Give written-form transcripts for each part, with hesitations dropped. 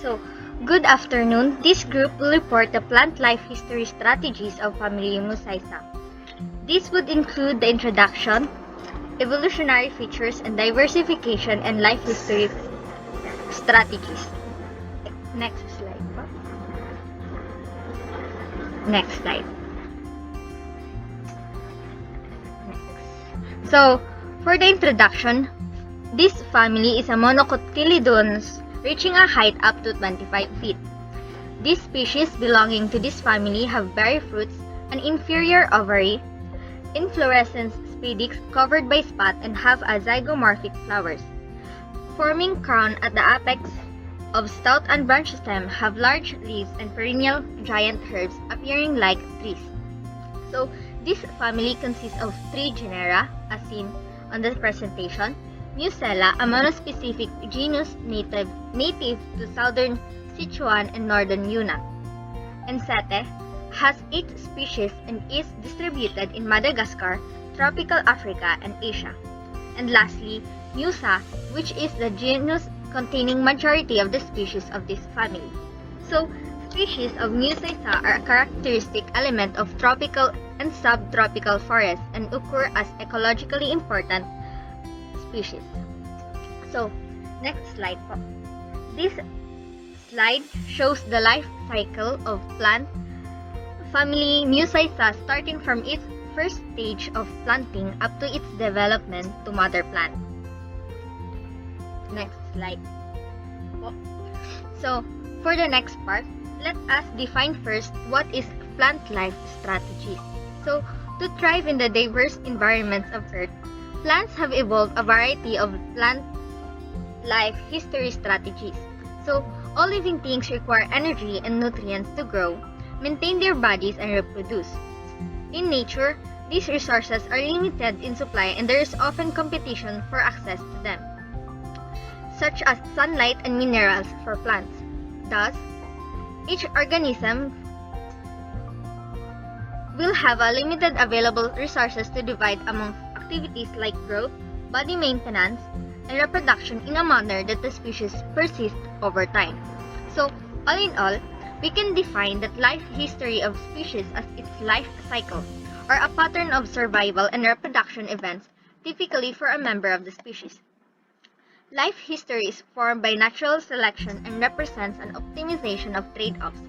So, good afternoon. This group will report the plant life history strategies of family Musaceae. This would include the introduction, evolutionary features, and diversification and life history strategies. Next slide po. Next slide. So, for the introduction, this family is a monocotyledonous reaching a height up to 25 feet. These species belonging to this family have berry fruits, an inferior ovary, inflorescence spadix covered by spathe and have a zygomorphic flowers. Forming crown at the apex of stout unbranched stem, have large leaves and perennial giant herbs appearing like trees. So, this family consists of 3 genera as seen on the presentation. Musaceae, a monospecific genus native to southern Sichuan and northern Yunnan. Ensete has 8 species and is distributed in Madagascar, tropical Africa, and Asia. And lastly, Musaceae, which is the genus containing majority of the species of this family. So, species of Musaceae are a characteristic element of tropical and subtropical forests and occur as ecologically important species. So, next slide po. This slide shows the life cycle of plant family Musaceae starting from its first stage of planting up to its development to mother plant. Next slide po. So, for the next part, let us define first what is plant life strategies. So, to thrive in the diverse environments of Earth, plants have evolved a variety of plant life history strategies. So, all living things require energy and nutrients to grow, maintain their bodies, and reproduce. In nature, these resources are limited in supply and there is often competition for access to them, such as sunlight and minerals for plants. Thus, each organism will have a limited available resources to divide among activities like growth, body maintenance, and reproduction in a manner that the species persist over time. So, all in all, we can define that life history of species as its life cycle, or a pattern of survival and reproduction events typically for a member of the species. Life history is formed by natural selection and represents an optimization of trade-offs,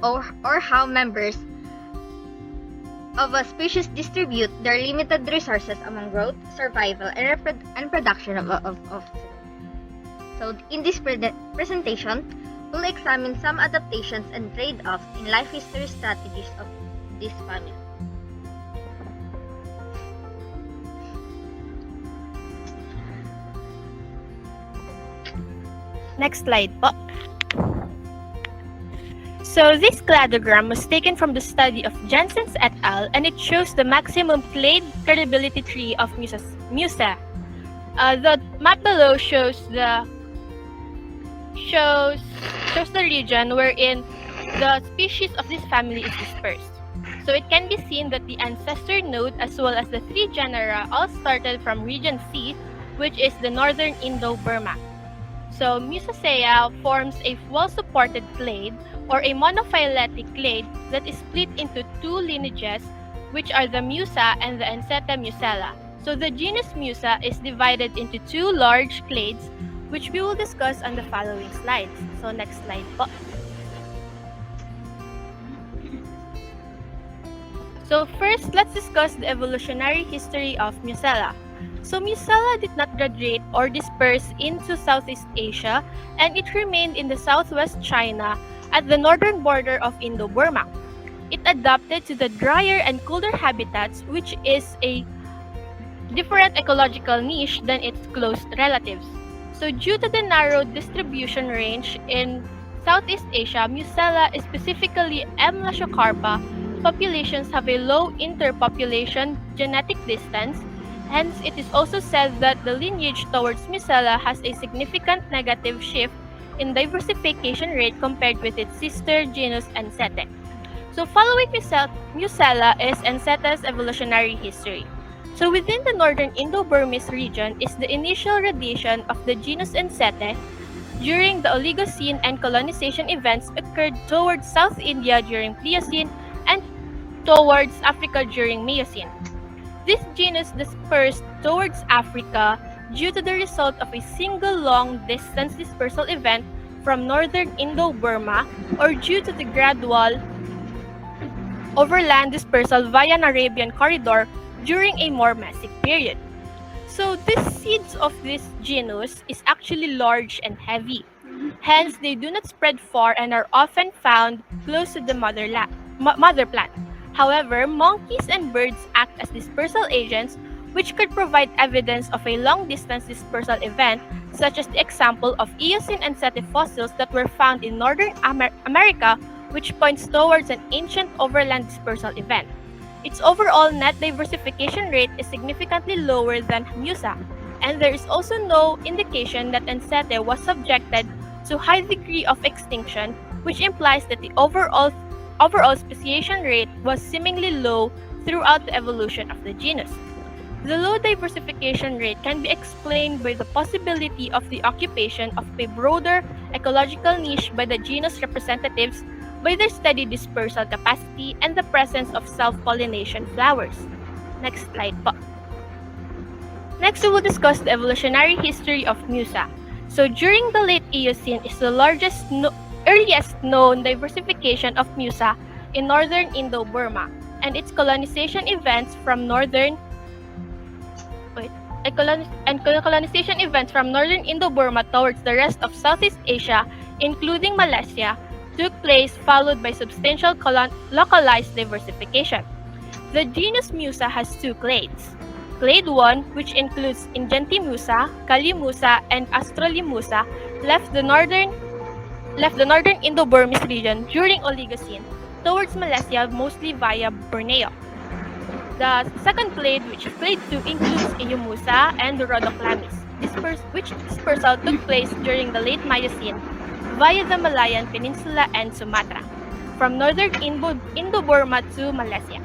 or how members of a species distribute their limited resources among growth, survival, and production of offspring. So, in this presentation, we'll examine some adaptations and trade-offs in life history strategies of this family. Next slide po. So this cladogram was taken from the study of Jensen's et al. And it shows the maximum clade credibility tree of Musaceae. The map below shows the region wherein the species of this family is dispersed. So it can be seen that the ancestor node as well as the 3 genera all started from region C, which is the northern Indo-Burma. So Musaceae forms a well-supported clade or a monophyletic clade that is split into 2 lineages, which are the Musaceae and the Ensete Musaceae. So the genus Musaceae is divided into 2 large clades, which we will discuss on the following slides. So next slide po. So first, let's discuss the evolutionary history of Musaceae. So Musaceae did not graduate or disperse into Southeast Asia, and it remained in the southwest China at the northern border of Indo-Burma. It adapted to the drier and cooler habitats, which is a different ecological niche than its close relatives. So due to the narrow distribution range in Southeast Asia, Musaceae, specifically M. lashocarpa, populations have a low interpopulation genetic distance. Hence, it is also said that the lineage towards Musaceae has a significant negative shift in diversification rate compared with its sister genus Ensete. So following Musaceae is Ensete's evolutionary history. So within the northern Indo-Burmese region is the initial radiation of the genus Ensete, during the Oligocene, and colonization events occurred towards South India during Pliocene and towards Africa during Miocene. This genus dispersed towards Africa due to the result of a single long-distance dispersal event from northern Indo-Burma or due to the gradual overland dispersal via an Arabian corridor during a more massive period. So the seeds of this genus is actually large and heavy. Hence, they do not spread far and are often found close to the mother plant. However, monkeys and birds act as dispersal agents, which could provide evidence of a long-distance dispersal event, such as the example of Eocene and Setae fossils that were found in Northern America, which points towards an ancient overland dispersal event. Its overall net diversification rate is significantly lower than Musa, and there is also no indication that Ensete was subjected to high degree of extinction, which implies that the overall speciation rate was seemingly low throughout the evolution of the genus. The low diversification rate can be explained by the possibility of the occupation of a broader ecological niche by the genus representatives by their steady dispersal capacity and the presence of self-pollination flowers. Next slide po. Next, we will discuss the evolutionary history of Musa. So during the late Eocene is the earliest known diversification of Musa in northern Indo-Burma, and its colonization events from northern Indo-Burma towards the rest of Southeast Asia, including Malaysia, took place, followed by substantial localized diversification. The genus Musa has two clades. Clade 1, which includes Ingentimusa, Kalimusa, and Australimusa, left the northern Indo-Burmese region during Oligocene towards Malaysia, mostly via Borneo. The second clade, which is clade 2, includes Iyumusa and Rhodoclamis, which dispersal took place during the late Miocene via the Malayan Peninsula and Sumatra, from northern Indo-Burma to Malaysia.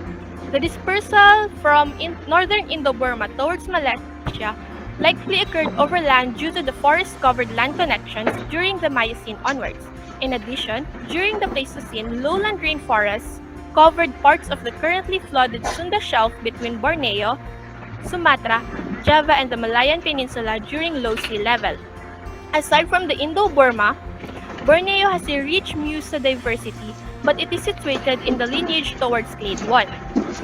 The dispersal from northern Indo-Burma towards Malaysia likely occurred overland due to the forest-covered land connections during the Miocene onwards. In addition, during the Pleistocene, lowland rainforests covered parts of the currently flooded Sunda Shelf between Borneo, Sumatra, Java, and the Malayan Peninsula during low sea level. Aside from the Indo-Burma, Borneo has a rich Musa diversity, but it is situated in the lineage towards clade 1.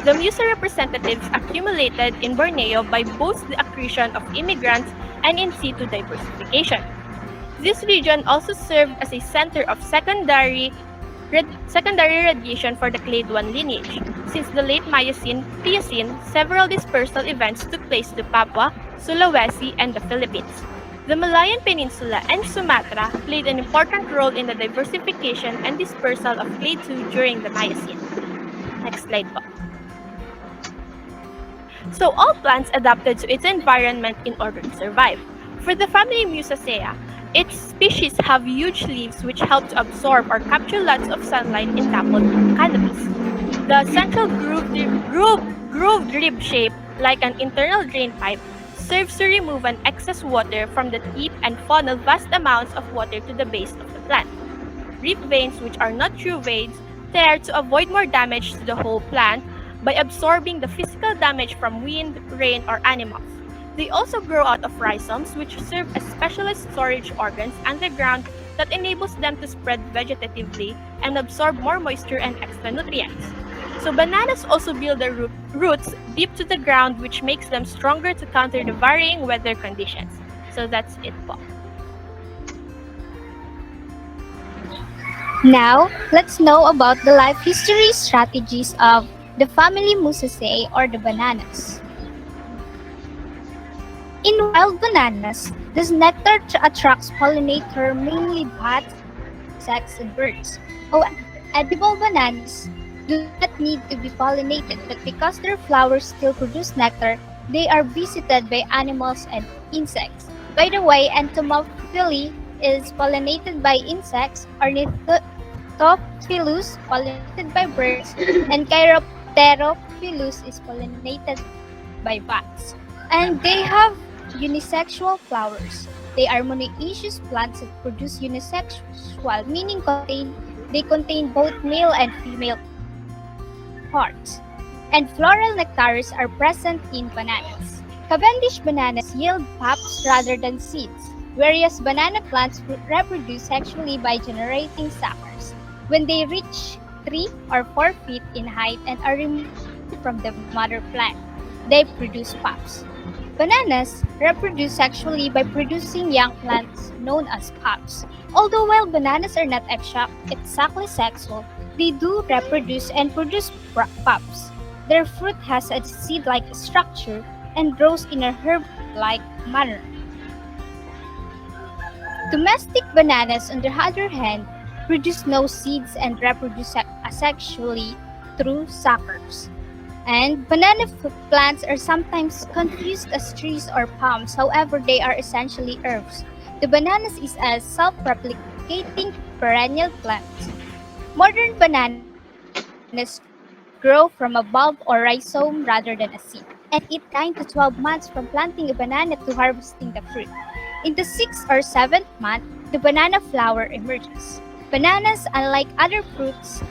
The Musa representatives accumulated in Borneo by both the accretion of immigrants and in situ diversification. This region also served as a center of secondary radiation for the clade 1 lineage. Since the late Pliocene, several dispersal events took place to Papua, Sulawesi, and the Philippines. The Malayan Peninsula and Sumatra played an important role in the diversification and dispersal of clade 2 during the Miocene. Next slide po. So all plants adapted to its environment in order to survive. For the family Musaceae, its species have huge leaves which help to absorb or capture lots of sunlight in dappled canopies. The central grooved rib shape, like an internal drain pipe, serves to remove an excess water from the tip and funnel vast amounts of water to the base of the plant. Rib veins, which are not true veins, tear to avoid more damage to the whole plant by absorbing the physical damage from wind, rain, or animals. They also grow out of rhizomes, which serve as specialized storage organs underground that enables them to spread vegetatively and absorb more moisture and extra nutrients. So bananas also build their roots deep to the ground, which makes them stronger to counter the varying weather conditions. So that's it po. Now, let's know about the life history strategies of the family Musaceae or the bananas. In wild bananas, this nectar attracts pollinator, mainly bats, insects, and birds. However, edible bananas do not need to be pollinated, but because their flowers still produce nectar, they are visited by animals and insects. By the way, entomophily is pollinated by insects, Ornithophilus pollinated by birds, and Chiropterophilus is pollinated by bats. And they have unisexual flowers. They are monoecious plants that produce unisexual, meaning they contain both male and female parts. And floral nectaries are present in bananas. Cavendish bananas yield pups rather than seeds, whereas banana plants reproduce sexually by generating suckers. When they reach 3 or 4 feet in height and are removed from the mother plant, they produce pups. Bananas reproduce sexually by producing young plants known as pups. Although while bananas are not exactly sexual, they do reproduce and produce pups. Their fruit has a seed-like structure and grows in a herb-like manner. Domestic bananas, on the other hand, produce no seeds and reproduce asexually through suckers. And banana plants are sometimes confused as trees or palms, however, they are essentially herbs. The bananas is a self-replicating perennial plant. Modern bananas grow from a bulb or rhizome rather than a seed, and it takes 9 to 12 months from planting a banana to harvesting the fruit. In the 6th or 7th month, the banana flower emerges. Bananas, unlike other fruits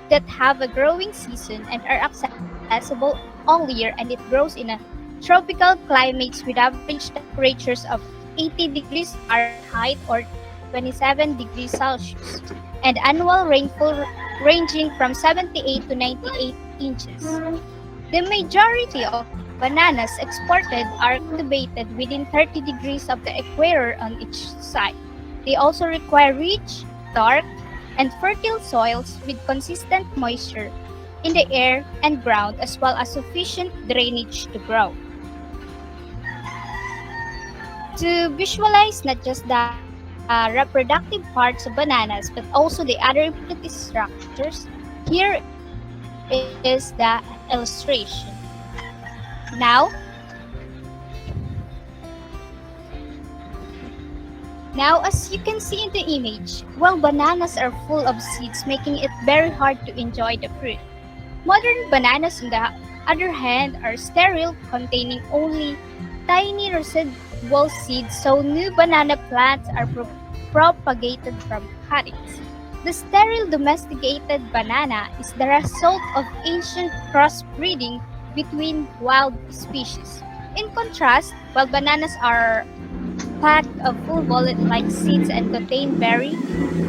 that have a growing season and are accessible all year, and it grows in a tropical climates with average temperatures of 80 degrees Fahrenheit or 27 degrees Celsius, and annual rainfall ranging from 78 to 98 inches. The majority of bananas exported are cultivated within 30 degrees of the equator on each side. They also require rich, dark, and fertile soils with consistent moisture in the air and ground as well as sufficient drainage to grow. To visualize not just the reproductive parts of bananas but also the other reproductive structures, here is the illustration. Now, Now, as you can see in the image, well, bananas are full of seeds, making it very hard to enjoy the fruit. Modern bananas, on the other hand, are sterile, containing only tiny residual seeds, so new banana plants are propagated from cuttings. The sterile domesticated banana is the result of ancient crossbreeding between wild species. In contrast, while bananas are packed of full bullet-like seeds and contain very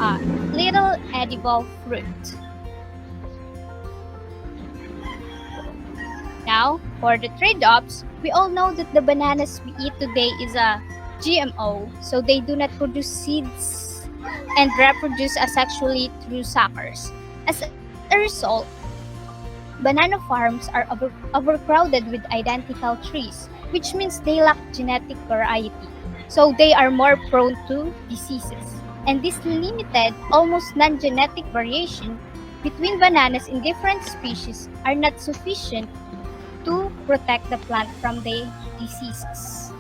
uh, little edible fruit. Now, for the trade-offs, we all know that the bananas we eat today is a GMO, so they do not produce seeds and reproduce asexually through suckers. As a result, banana farms are overcrowded with identical trees, which means they lack genetic variety. So they are more prone to diseases. And this limited, almost non-genetic variation between bananas in different species are not sufficient to protect the plant from the diseases.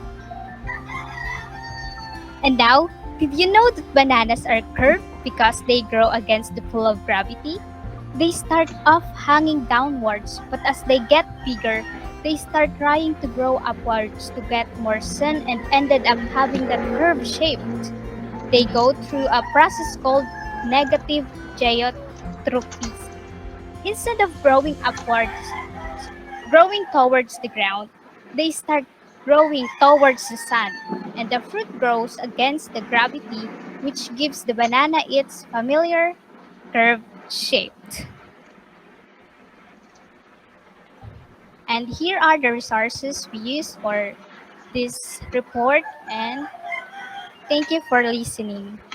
And now, did you know that bananas are curved because they grow against the pull of gravity? They start off hanging downwards, but as they get bigger, they start trying to grow upwards to get more sun and ended up having that curve shape. They go through a process called negative geotrophy. Instead of growing towards the ground, they start growing towards the sun, and the fruit grows against the gravity, which gives the banana its familiar curve shape. And here are the resources we use for this report, and thank you for listening.